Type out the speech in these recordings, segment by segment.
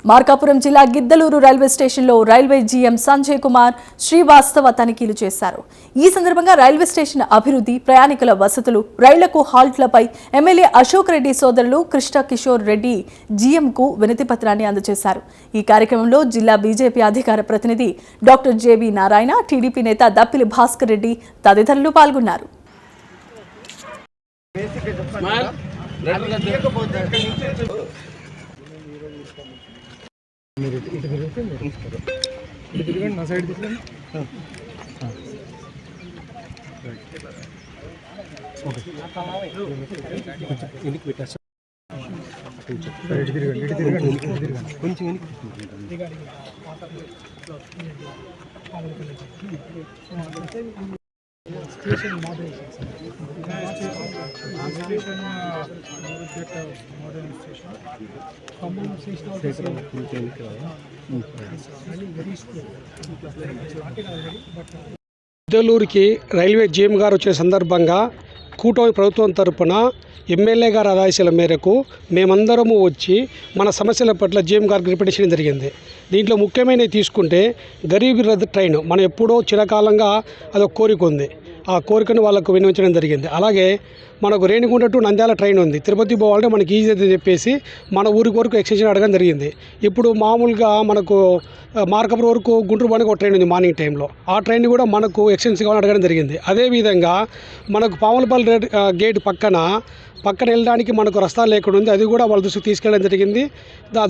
మార్కాపురం జిల్లా గిద్దలూరు రైల్వే స్టేషన్లో railway GM Sanjay Kumar Srivastava తనిఖీలు చేశారు. ఈ సందర్భంగా రైల్వే స్టేషన్ అభివృద్ధి, ప్రయాణికుల వసతులు, రైళ్లకు హాల్ట్లపై ఎమ్మెల్యే అశోక్ రెడ్డి సోదరులు కృష్ణ కిషోర్ రెడ్డి జీఎంకు వినతి పత్రాన్ని అందజేశారు. ఈ కార్యక్రమంలో జిల్లా బీజేపీ అధికార ప్రతినిధి డాక్టర్ జేబీ నారాయణ, టీడీపీ నేత దప్పిలి భాస్కర్ రెడ్డి తదితరులు పాల్గొన్నారు. నా సైడ్ వెనక్కి పెట్టేస్తా కొంచెం station modern station Khammam station గిద్దలూరుకి రైల్వే జీఎం గారు వచ్చే సందర్భంగా కూటమి ప్రభుత్వం తరపున ఎమ్మెల్యే గారి ఆదేశాల మేరకు మేమందరము వచ్చి మన సమస్యల పట్ల జీఎం గారికి రిప్రజెంటేషన్ జరిగింది. దీంట్లో ముఖ్యమైనవి తీసుకుంటే గరీబ్ రథ్ ట్రైన్ మనం ఎప్పుడో చిరకాలంగా అదొక కోరిక ఉంది. ఆ కోరికను వాళ్ళకు వినియోగించడం జరిగింది. అలాగే మనకు రేణిగుంట టు నంద్యాల ట్రైన్ ఉంది. తిరుపతి పోవాలంటే మనకి ఈజీ అని చెప్పేసి మన ఊరికి వరకు ఎక్స్టెన్షన్ అడగడం జరిగింది. ఇప్పుడు మామూలుగా మనకు మార్కాపురం వరకు గుంటూరు పోవడానికి ఒక ట్రైన్ ఉంది మార్నింగ్ టైంలో. ఆ ట్రైన్ కూడా మనకు ఎక్స్టెన్షన్ కావాలని అడగడం జరిగింది. అదేవిధంగా మనకు పాములపల్లి గేట్ పక్కన వెళ్ళడానికి మనకు రస్తా లేకుండా ఉంది. అది కూడా వాళ్ళ దృష్టికి తీసుకెళ్ళడం జరిగింది.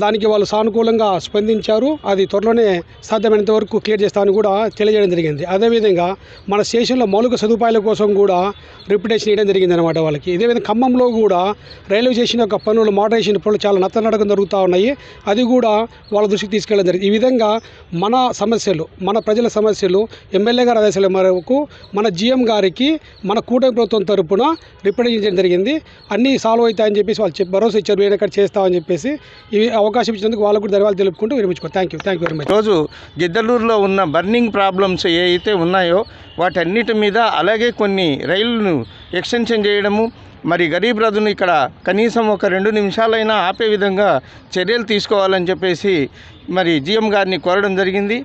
దానికి వాళ్ళు సానుకూలంగా స్పందించారు. అది త్వరలోనే సాధ్యమైనంత వరకు క్లియర్ చేస్తామని కూడా తెలియజేయడం జరిగింది. అదేవిధంగా మన స్టేషన్లో మౌలిక సదుపాయాల కోసం కూడా రిప్రజెంటేషన్ ఇవ్వడం జరిగింది అనమాట వాళ్ళకి. ఇదేవిధంగా ఖమ్మంలో కూడా రైల్వే స్టేషన్ యొక్క పనులు, మోడరేషన్ పనులు చాలా నత్తనడకం జరుగుతూ ఉన్నాయి. అది కూడా వాళ్ళ దృష్టికి తీసుకెళ్ళడం జరిగింది. ఈ విధంగా మన సమస్యలు, మన ప్రజల సమస్యలు ఎమ్మెల్యే గారి ఆదేశాల మేరకు మన జీఎం గారికి మన కూటమి ప్రభుత్వం తరపున రిప్రజెంట్ చేయడం జరిగింది. అన్నీ సాల్వ్ అవుతాయని చెప్పేసి వాళ్ళు భరోసా ఇచ్చారు. నేను ఎక్కడ చేస్తామని చెప్పేసి ఈ అవకాశం ఇచ్చినందుకు వాళ్ళకు కూడా ధన్యవాదాలు తెలుపుకుంటూ విరమించుకోండి. Thank you very much. రోజు గిద్దలూరులో ఉన్న బర్నింగ్ ప్రాబ్లమ్స్ ఏ అయితే ఉన్నాయో వాటన్నిటి మీద, అలాగే కొన్ని రైళ్లను ఎక్స్టెన్షన్ చేయడము, మరి గరీబ్ రథును ఇక్కడ కనీసం ఒక 2 నిమిషాలైనా ఆపే విధంగా చర్యలు తీసుకోవాలని చెప్పేసి మరి జీఎం గారిని కోరడం జరిగింది.